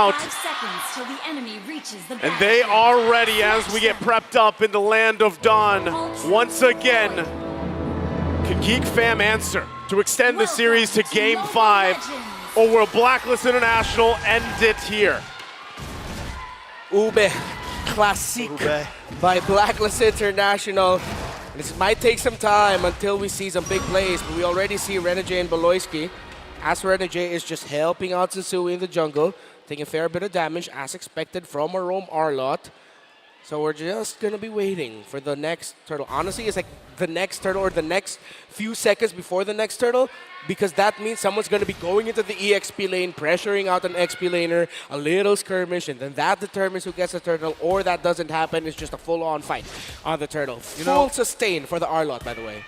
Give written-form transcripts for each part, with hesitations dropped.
out. 5 seconds till the enemy reaches the And they are ready as we get prepped up in the land of Dawn. Once again, can Geek Fam answer to extend the series to Game 5, or will Blacklist International end it here? Ube, classic by Blacklist International. This might take some time until we see some big plays, but we already see Renegade and Beloyski. As Renegade is just helping out Sensui in the jungle, taking a fair bit of damage as expected from a roam Arlot. So we're just gonna be waiting for the next turtle. Honestly, it's like the next turtle or the next few seconds before the next turtle, because that means someone's gonna be going into the EXP lane, pressuring out an XP laner, a little skirmish, and then that determines who gets the turtle, or that doesn't happen, it's just a full-on fight on the turtle. Full sustain for the Arlot, by the way.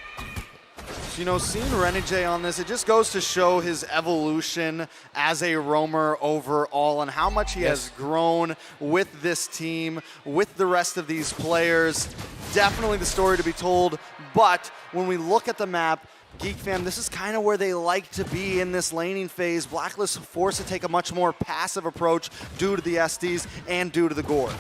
You know, seeing Renegade on this, it just goes to show his evolution as a roamer overall and how much he has grown with this team, with the rest of these players. Definitely the story to be told, but when we look at the map, Geek Fam, this is kind of where they like to be in this laning phase. Blacklist forced to take a much more passive approach due to the SDs and due to the gore.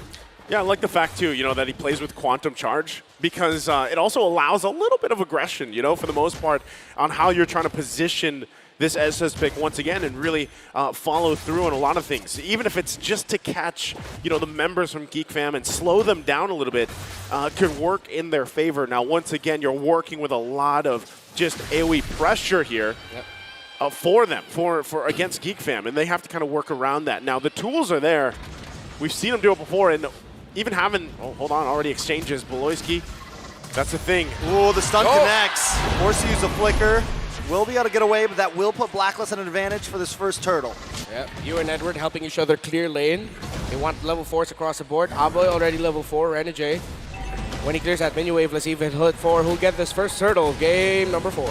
Yeah, I like the fact, too, that he plays with Quantum Charge, because it also allows a little bit of aggression, for the most part, on how you're trying to position this SS pick once again and really follow through on a lot of things. Even if it's just to catch, the members from Geek Fam and slow them down a little bit, could work in their favor. Now, once again, you're working with a lot of just AoE pressure here. For them, for against Geek Fam, and they have to kind of work around that. Now, the tools are there. We've seen them do it before, and even having, already exchanges. Beloyski, that's the thing. Ooh, the stun connects. Forced to use a flicker. Will be able to get away, but that will put Blacklist at an advantage for this first turtle. Yep, you and Edward helping each other clear lane. They want level 4s across the board. Aboy already level 4, Renegade. When he clears that minion wave, let's see if it hit 4. Who'll get this first turtle? Game number 4.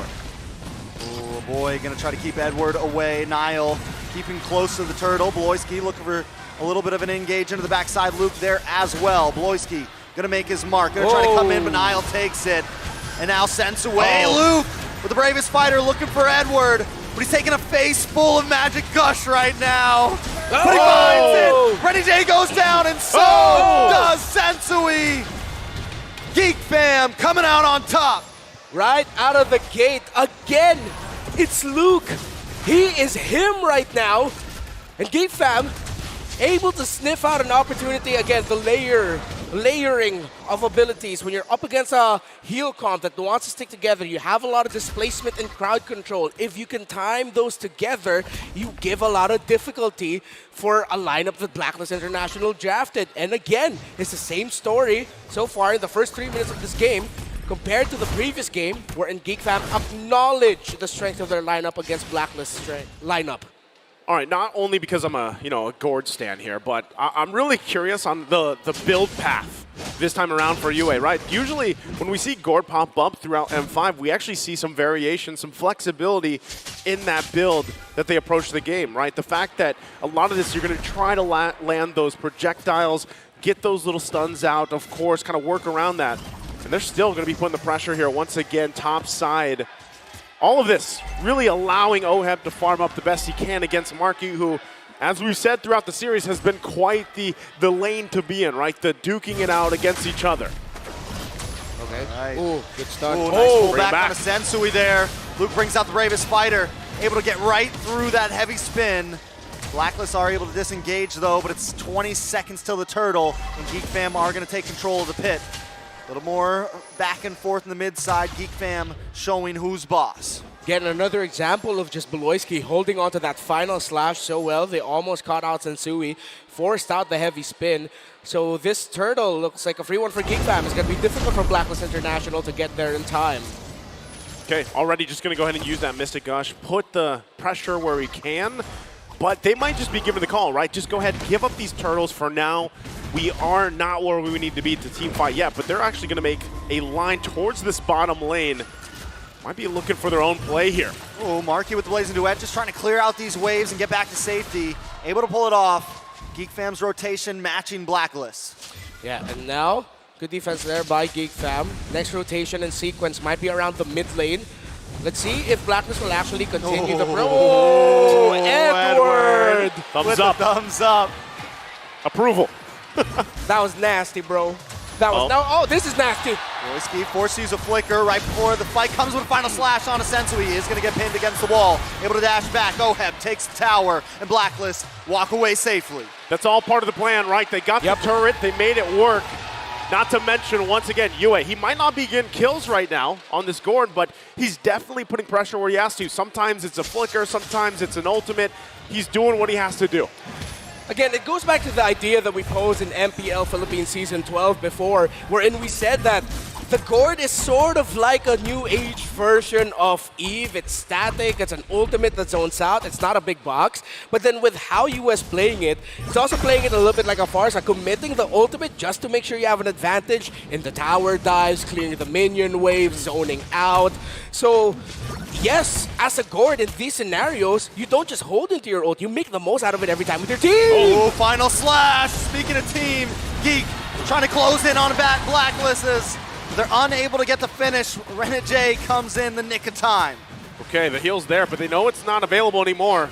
Oh boy, gonna try to keep Edward away. Nile keeping close to the turtle. Beloyski looking for a little bit of an engage into the backside loop there as well. Beloyski gonna make his mark, gonna try to come in, but Nile takes it. And now sends away. Luke with the bravest fighter looking for Edward, but he's taking a face full of magic gush right now. But he finds it! Renegade goes down, and so does Sensui! Geek Fam coming out on top. Right out of the gate, again, it's Luke. He is him right now. And Geek Fam able to sniff out an opportunity. Again, the layering of abilities. When you're up against a heal comp that wants to stick together, you have a lot of displacement and crowd control. If you can time those together, you give a lot of difficulty for a lineup that Blacklist International drafted. And again, it's the same story so far in the first 3 minutes of this game compared to the previous game, wherein Geek Fam acknowledged the strength of their lineup against Blacklist's lineup. All right, not only because I'm a Gord stan here, but I'm really curious on the build path this time around for UA, right? Usually when we see Gord pop up throughout M5, we actually see some variation, some flexibility in that build that they approach the game, right? The fact that a lot of this, you're going to try to land those projectiles, get those little stuns out, of course, kind of work around that. And they're still going to be putting the pressure here once again, top side. All of this really allowing OHEB to farm up the best he can against Marky, who, as we've said throughout the series, has been quite the lane to be in, right? The duking it out against each other. Okay. Right. Ooh, good stun. Ooh, nice pull back on a Sensui there. Luke brings out the bravest fighter, able to get right through that heavy spin. Blacklist are able to disengage though, but it's 20 seconds till the turtle, and Geek Fam are going to take control of the pit. A little more back and forth in the mid side. Geek Fam showing who's boss. Getting another example of just Beloyski holding onto that final slash so well. They almost caught out Sensui, forced out the heavy spin. So this turtle looks like a free one for Geek Fam. It's going to be difficult for Blacklist International to get there in time. Okay, already just going to go ahead and use that Mystic Gush, put the pressure where we can, but they might just be given the call, right? Just go ahead and give up these turtles for now. We are not where we need to be to team fight yet, but they're actually going to make a line towards this bottom lane. Might be looking for their own play here. Oh, Marky with the Blazing Duet, just trying to clear out these waves and get back to safety. Able to pull it off. Geek Fam's rotation matching Blacklist. Yeah, and now, good defense there by Geek Fam. Next rotation and sequence might be around the mid lane. Let's see if Blacklist will actually continue the... Oh, Edward! Thumbs up. Thumbs up. Approval. That was nasty, bro. That was oh, this is nasty. Bloisky forced to use a flicker right before the fight comes with a final slash on Sensui. He is going to get pinned against the wall. Able to dash back. Oheb takes the tower, and Blacklist walk away safely. That's all part of the plan, right? They got the turret. They made it work. Not to mention, once again, Yue. He might not be getting kills right now on this Gord, but he's definitely putting pressure where he has to. Sometimes it's a flicker. Sometimes it's an ultimate. He's doing what he has to do. Again, it goes back to the idea that we posed in MPL Philippines Season 12 before, wherein we said that the Gord is sort of like a new age version of Eve. It's static, it's an ultimate that zones out, it's not a big box. But then with how US playing it, it's also playing it a little bit like a Farsa, committing the ultimate just to make sure you have an advantage in the tower dives, clearing the minion waves, zoning out. So yes, as a Gord in these scenarios, you don't just hold into your ult, you make the most out of it every time with your team. Oh, final slash. Speaking of team, Geek trying to close in on Blacklist. They're unable to get the finish. Renegade comes in the nick of time. Okay, the heal's there, but they know it's not available anymore.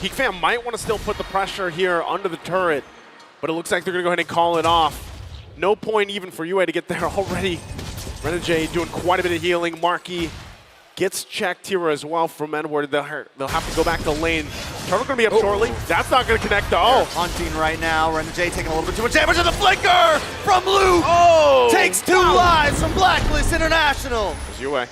Geek Fam might want to still put the pressure here under the turret, but it looks like they're going to go ahead and call it off. No point even for UA to get there already. Renegade doing quite a bit of healing. Marky gets checked here as well from Edward. They'll have to go back to lane. Turtle going to be up shortly. That's not going to connect to Hunting right now. Renegade taking a little bit too much damage, and the flicker from Luke takes 2 lives from Blacklist International. There's UA.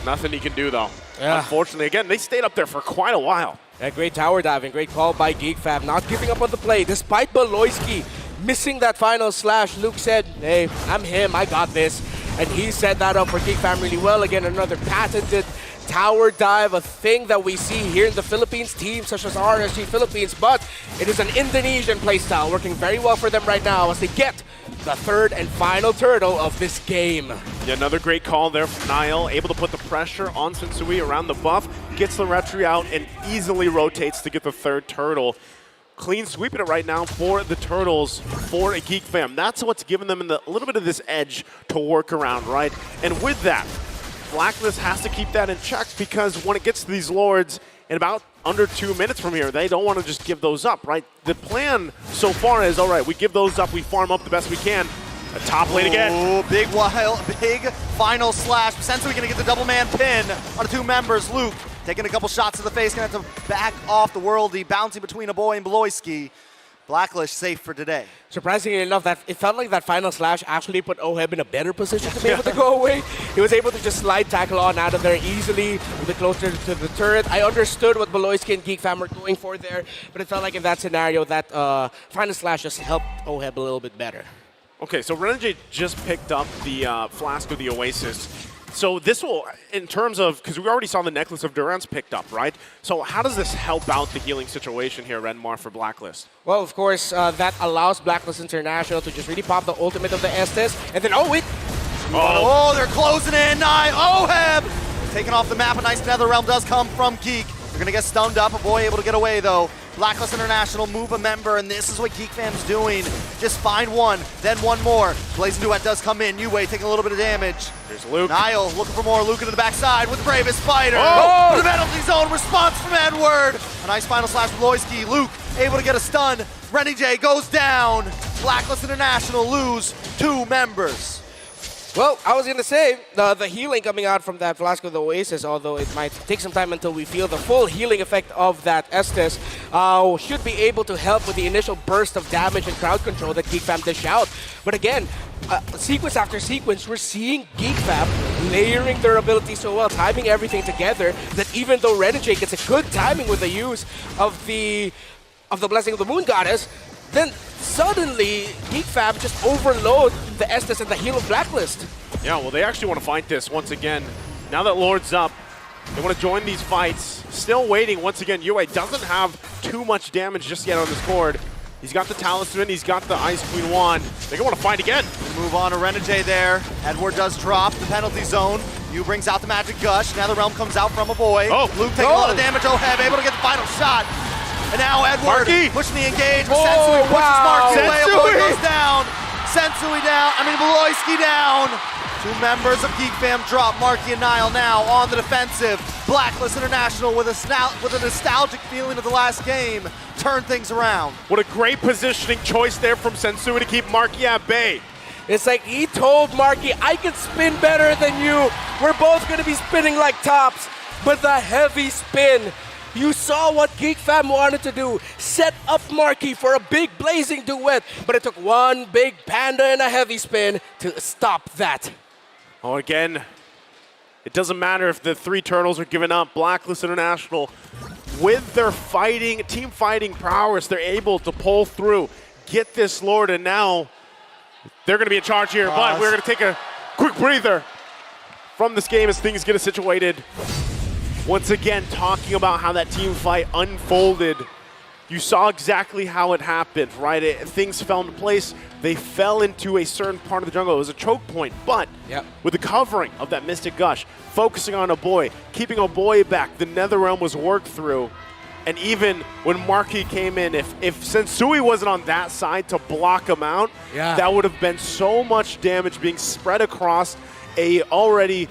Nothing he can do though. Yeah. Unfortunately, again, they stayed up there for quite a while. Yeah, great tower diving, great call by GeekFab, not giving up on the play. Despite Beloyski missing that final slash, Luke said, hey, I'm him, I got this. And he set that up for GeekFam really well. Again, another patented tower dive, a thing that we see here in the Philippines, teams such as RSG Philippines, but it is an Indonesian playstyle working very well for them right now as they get the 3rd and final turtle of this game. Yeah, another great call there from Niall, able to put the pressure on Sensui around the buff, gets the retry out, and easily rotates to get the 3rd turtle. Clean sweeping it right now for the Turtles, for a Geek Fam. That's what's giving them a little bit of this edge to work around, right? And with that, Blacklist has to keep that in check because when it gets to these Lords in about under 2 minutes from here, they don't want to just give those up, right? The plan so far is, all right, we give those up, we farm up the best we can. A top lane again. Oh, big final slash. Sensui gonna get the double man pin on the 2 members. Luke taking a couple shots to the face, gonna have to back off the worldie, bouncing between a boy and Beloyski. Blacklist safe for today. Surprisingly enough, that it felt like that final slash actually put Oheb in a better position to be able to go away. He was able to just slide tackle on out of there easily, a bit closer to the turret. I understood what Beloyski and GeekFam were going for there, but it felt like in that scenario, that final slash just helped Oheb a little bit better. Okay, so Renegade just picked up the Flask of the Oasis. So this will, in terms of, because we already saw the Necklace of Durance picked up, right? So how does this help out the healing situation here, Renmar, for Blacklist? Well, of course, that allows Blacklist International to just really pop the ultimate of the Estes, and then, Oh, they're closing in. Oheb taking off the map. A nice Nether Realm does come from Geek. They're going to get stunned up. A boy able to get away, though. Blacklist International move a member, and this is what Geek Fam's doing. Just find one, then one more. Blazing Duet does come in. Yue taking a little bit of damage. Here's Luke. Niall looking for more. Luke into the backside with the bravest fighter. Oh! The penalty zone response from Edward. A nice final slash from Loyski. Luke able to get a stun. Renegade goes down. Blacklist International lose 2 members. Well, I was going to say, the healing coming out from that Flask of the Oasis, although it might take some time until we feel the full healing effect of that Estes, should be able to help with the initial burst of damage and crowd control that GeekFam dish out. But again, sequence after sequence, we're seeing GeekFam layering their abilities so well, timing everything together, that even though Renegade gets a good timing with the use of the Blessing of the Moon Goddess, then suddenly GeekFam just overload the Estes and the heal of Blacklist. Yeah, well, they actually want to fight this once again. Now that Lord's up, they want to join these fights. Still waiting. Once again, Yue doesn't have too much damage just yet on this board. He's got the Talisman, he's got the Ice Queen wand. They're going to want to fight again. Move on to Renegade there. Edward does drop the penalty zone. Yu brings out the Magic Gush. Now the Realm comes out from a boy. Oh, Luke taking a lot of damage. Oheb able to get the final shot. And now Edward Marky. pushing the engage. Sensui pushes Marky away. A boy goes down. Sensui down, Beloyski down. Two members of Geek Fam drop. Marky and Niall now on the defensive. Blacklist International with a nostalgic feeling of the last game. Turn things around. What a great positioning choice there from Sensui to keep Marky at bay. It's like he told Marky, I can spin better than you. We're both going to be spinning like tops. But the heavy spin, you saw what Geek Fam wanted to do. Set up Marky for a big blazing duet. But it took one big panda and a heavy spin to stop that. Oh, again, it doesn't matter if the three turtles are giving up. Blacklist International, with their team fighting prowess, they're able to pull through, get this Lord, and now they're going to be in charge here. But we're going to take a quick breather from this game as things get situated. Once again, talking about how that team fight unfolded. You saw exactly how it happened, right? Things fell into place. They fell into a certain part of the jungle. It was a choke point, but with the covering of that Mystic Gush, focusing on Oboy, keeping Oboy back, the Netherrealm was worked through. And even when Marky came in, if Sensui wasn't on that side to block him out, that would have been so much damage being spread across a already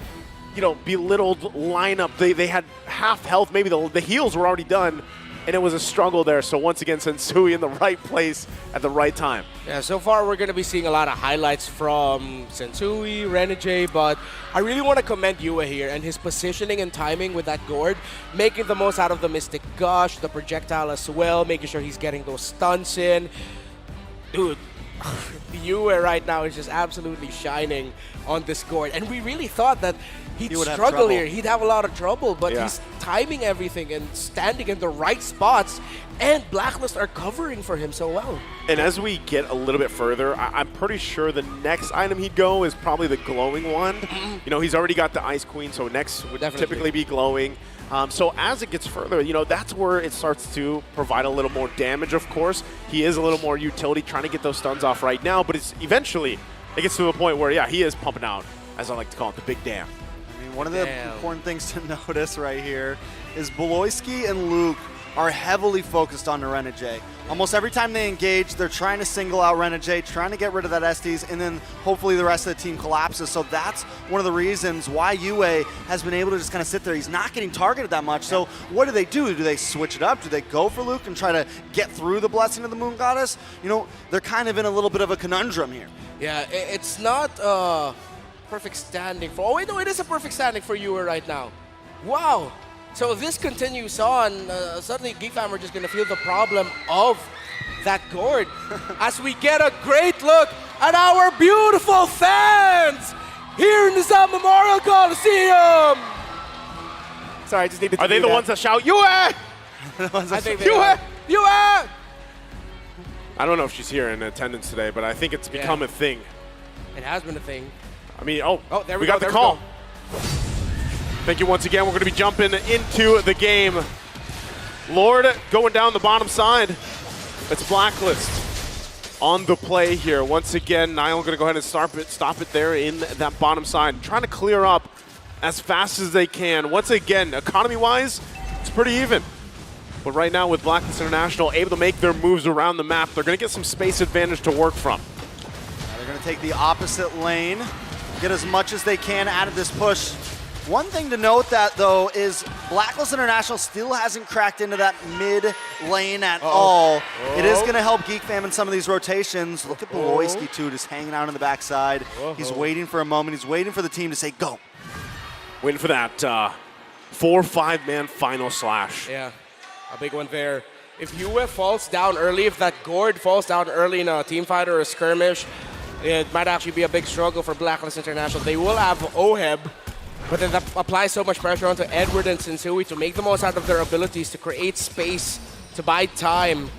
belittled lineup. They had half health, maybe the heals were already done. And it was a struggle there. So once again, Sensui in the right place at the right time. Yeah, so far we're going to be seeing a lot of highlights from Sensui, Renegade, but I really want to commend Yue here and his positioning and timing with that gourd, making the most out of the Mystic Gush, the projectile as well, making sure he's getting those stunts in. Dude, Yue right now is just absolutely shining on this gourd. And we really thought that he'd struggle here. He'd have a lot of trouble, but he's timing everything and standing in the right spots, and Blacklist are covering for him so well. And as we get a little bit further, I'm pretty sure the next item he'd go is probably the glowing wand. He's already got the Ice Queen, so next would typically be glowing. So as it gets further, that's where it starts to provide a little more damage, of course. He is a little more utility, trying to get those stuns off right now, but eventually it gets to the point where, he is pumping out, as I like to call it, the big damn. One of the important things to notice right here is Beloyski and Luke are heavily focused on the Renegade. Almost every time they engage, they're trying to single out Renegade, trying to get rid of that Estes, and then hopefully the rest of the team collapses. So that's one of the reasons why Yue has been able to just kind of sit there. He's not getting targeted that much. So what do? Do they switch it up? Do they go for Luke and try to get through the Blessing of the Moon Goddess? They're kind of in a little bit of a conundrum here. Yeah, it's not perfect standing for... Oh, wait, no, it is a perfect standing for Yue right now. Wow. So if this continues on, suddenly Geek Fam are just going to feel the problem of that gourd as we get a great look at our beautiful fans here in the South Memorial Coliseum. Sorry, I just needed to Are they the ones that shout, Yue? I think they are. Yue! I don't know if she's here in attendance today, but I think it's become a thing. It has been a thing. There we got the call. Thank you once again. We're going to be jumping into the game. Lord going down the bottom side. It's Blacklist on the play here. Once again, Niall going to go ahead and stop it there in that bottom side. Trying to clear up as fast as they can. Once again, economy-wise, it's pretty even. But right now with Blacklist International able to make their moves around the map, they're going to get some space advantage to work from. They're going to take the opposite lane, get as much as they can out of this push. One thing to note that, though, is Blacklist International still hasn't cracked into that mid lane at all. It is going to help Geek Fam in some of these rotations. Look at Beloyski, too, just hanging out on the backside. He's waiting for a moment. He's waiting for the team to say, go. Waiting for that 4-5-man final slash. Yeah, a big one there. If Yue falls down early, if that gourd falls down early in a team fight or a skirmish, it might actually be a big struggle for Blacklist International. They will have Oheb, but then that applies so much pressure onto Edward and Sensui to make the most out of their abilities to create space, to buy time.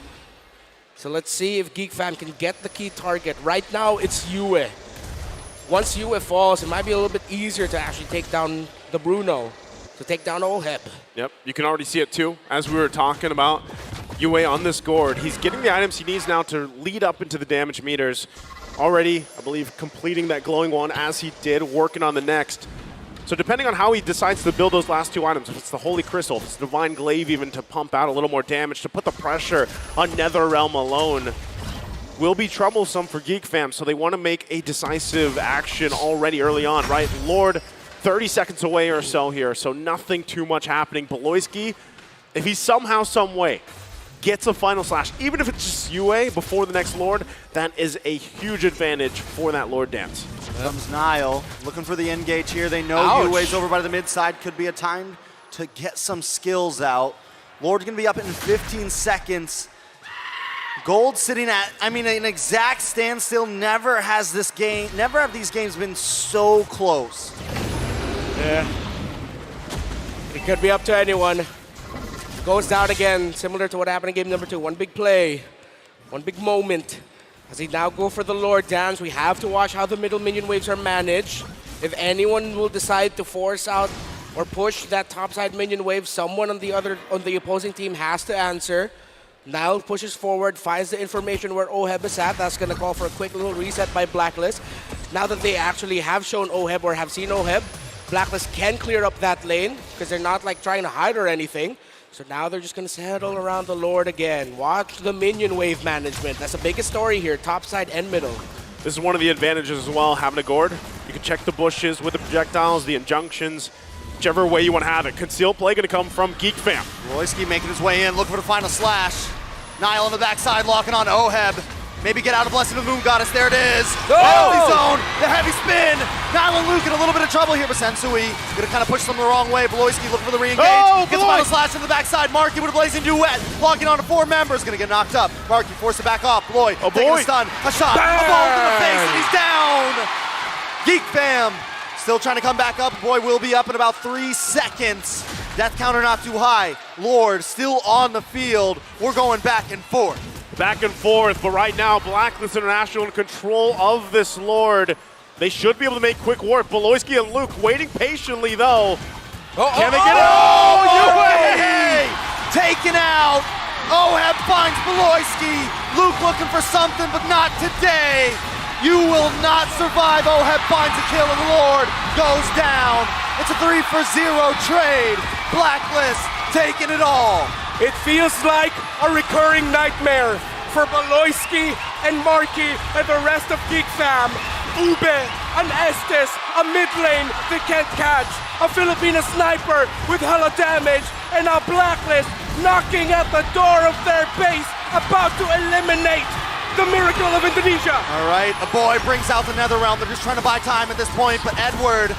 So let's see if Geek Fam can get the key target. Right now, it's Yue. Once Yue falls, it might be a little bit easier to actually take down the Bruno, to take down Oheb. Yep, you can already see it too, as we were talking about. Yue on this gourd, he's getting the items he needs now to lead up into the damage meters. Already, I believe, completing that glowing one as he did, working on the next. So depending on how he decides to build those last two items, if it's the Holy Crystal, if it's Divine Glaive even to pump out a little more damage, to put the pressure on Netherrealm alone, will be troublesome for Geek Fam, so they want to make a decisive action already early on, right? Lord, 30 seconds away or so here, so nothing too much happening. Beloyski, if he somehow, some way, gets a final slash, even if it's just Yue before the next Lord, that is a huge advantage for that Lord dance. Comes Nile, looking for the engage here. They know Ouch. Yue's over by the mid side. Could be a time to get some skills out. Lord's gonna be up in 15 seconds. Gold sitting at, I mean, an exact standstill. Never have these games been so close. Yeah. It could be up to anyone. Goes down again, similar to what happened in game number 2. One big play, one big moment. As he now go for the Lord dance, we have to watch how the middle minion waves are managed. If anyone will decide to force out or push that topside minion wave, someone on the opposing team has to answer. Nile pushes forward, finds the information where Oheb is at. That's gonna call for a quick little reset by Blacklist. Now that they actually have shown Oheb or have seen Oheb, Blacklist can clear up that lane because they're not like trying to hide or anything. So now they're just gonna settle around the Lord again. Watch the minion wave management. That's the biggest story here, topside and middle. This is one of the advantages as well, having a gourd. You can check the bushes with the projectiles, the injunctions, whichever way you want to have it. Concealed play going to come from Geek Fam. Royski making his way in, looking for the final slash. Nile on the backside, locking on Oheb. Maybe get out a blessing of the Moon Goddess. There it is. Penalty zone, the heavy spin. Nile and Luke in a little bit of trouble here, but Sensui gonna kind of push them the wrong way. Beloyski looking for the re-engage. Gets the final slash in the backside. Marky with a blazing duet. Locking on to 4 members. Gonna get knocked up. Marky forced it back off. Beloy taking a stun. A shot. A ball in the face, and he's down. Geek Fam still trying to come back up. Boy will be up in about 3 seconds. Death counter not too high. Lord still on the field. We're going back and forth. Back and forth, but right now, Blacklist International in control of this Lord. They should be able to make quick work. Beloyski and Luke waiting patiently, though. Can they get it? Yue! Taken out. Oheb finds Beloyski. Luke looking for something, but not today. You will not survive. Oheb finds a kill, and the Lord goes down. It's a 3-for-0 trade. Blacklist taking it all. It feels like a recurring nightmare for Beloyski and Marky and the rest of Geek Fam. Ube, an Estes, a mid lane they can't catch, a Filipino sniper with hella damage, and a Blacklist knocking at the door of their base, about to eliminate the miracle of Indonesia. All right, the boy brings out the nether realm. They're just trying to buy time at this point, but Edward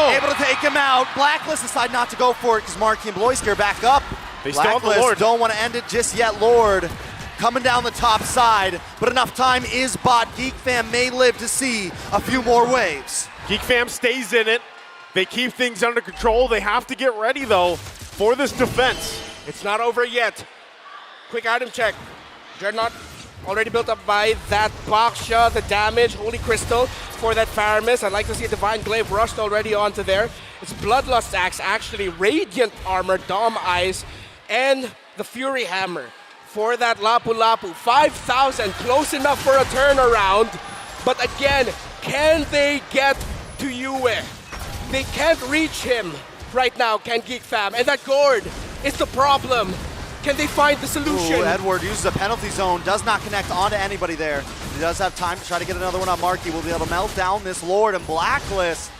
able to take him out. Blacklist decide not to go for it because Marky and Beloyski are back up. They still have the Blacklist Lord. don't want to end it just yet. Lord coming down the top side, but enough time is bought. Geek Fam may live to see a few more waves. Geek Fam stays in it. They keep things under control. They have to get ready, though, for this defense. It's not over yet. Quick item check. Dreadnought already built up by that Baksha, the damage, Holy Crystal for that Faramis. I'd like to see a Divine Glaive rushed already onto there. It's Bloodlust Axe, actually, Radiant Armor, Dom Eyes, and the Fury Hammer for that Lapu Lapu. 5,000, close enough for a turnaround. But again, can they get to Yue? They can't reach him right now, can Geek Fam. And that gourd is the problem. Can they find the solution? Ooh, Edward uses a penalty zone, does not connect onto anybody there. He does have time to try to get another one on Marky. Will be able to melt down this Lord, and Blacklist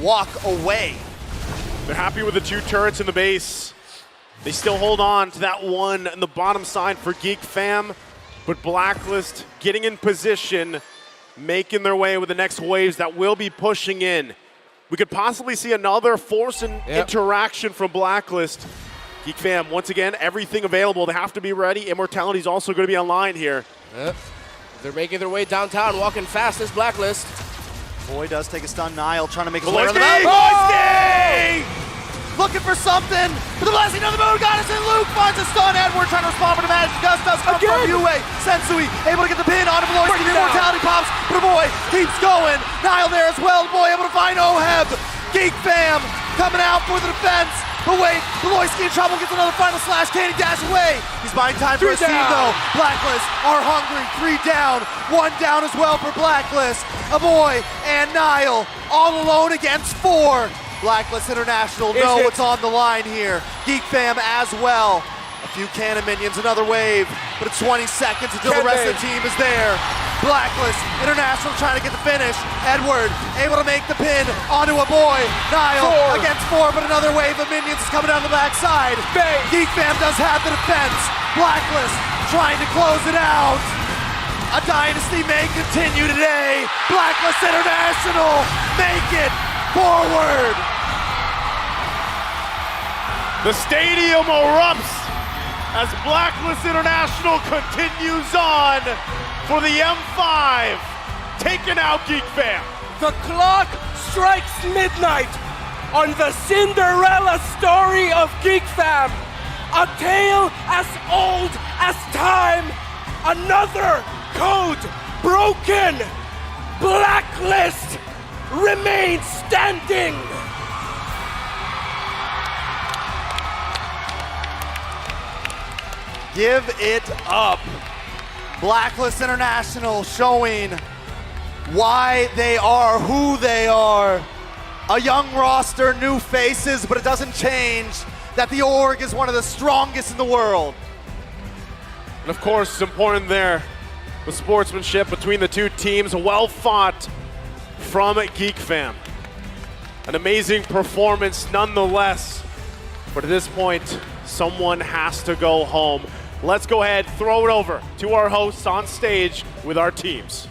walk away. They're happy with the 2 turrets in the base. They still hold on to that one in the bottom side for Geek Fam, but Blacklist getting in position, making their way with the next waves that will be pushing in. We could possibly see another force and interaction from Blacklist. Geek Fam, once again, everything available. They have to be ready. Immortality's also going to be online here. They're making their way downtown, walking fast as Blacklist. Boy does take a stun. Nile trying to make his way around the Beloyski! mountain. Looking for something. For the blessing of the Moon Goddess, and Luke finds a stun. Edward trying to respond, but the magic dust does come from Yue. Sensui able to get the pin onto Beloyski. The immortality pops, but the boy keeps going. Nile there as well. The boy able to find Oheb. Geek Fam coming out for the defense. But wait, Beloyski in trouble, gets another final slash. Can he dash away? He's buying time for his team though. Blacklist are hungry. 3 down, 1 down as well for Blacklist. A boy and Nile all alone against 4. Blacklist International know what's on the line here. Geek Fam as well. A few cannon minions, another wave, but it's 20 seconds until the rest of the team is there. Blacklist, International trying to get the finish. Edward able to make the pin onto a boy. Niall against 4, but another wave of minions is coming down the backside. Geek Fam does have the defense. Blacklist trying to close it out. A dynasty may continue today. Blacklist International make it forward. The stadium erupts as Blacklist International continues on for the M5, taking out Geek Fam. The clock strikes midnight on the Cinderella story of Geek Fam. A tale as old as time. Another code broken. Blacklist remains standing. Give it up. Blacklist International showing why they are who they are. A young roster, new faces, but it doesn't change that the org is one of the strongest in the world. And of course, it's important there, the sportsmanship between the two teams, well fought from Geek Fam. An amazing performance nonetheless, but at this point, someone has to go home. Let's go ahead, throw it over to our hosts on stage with our teams.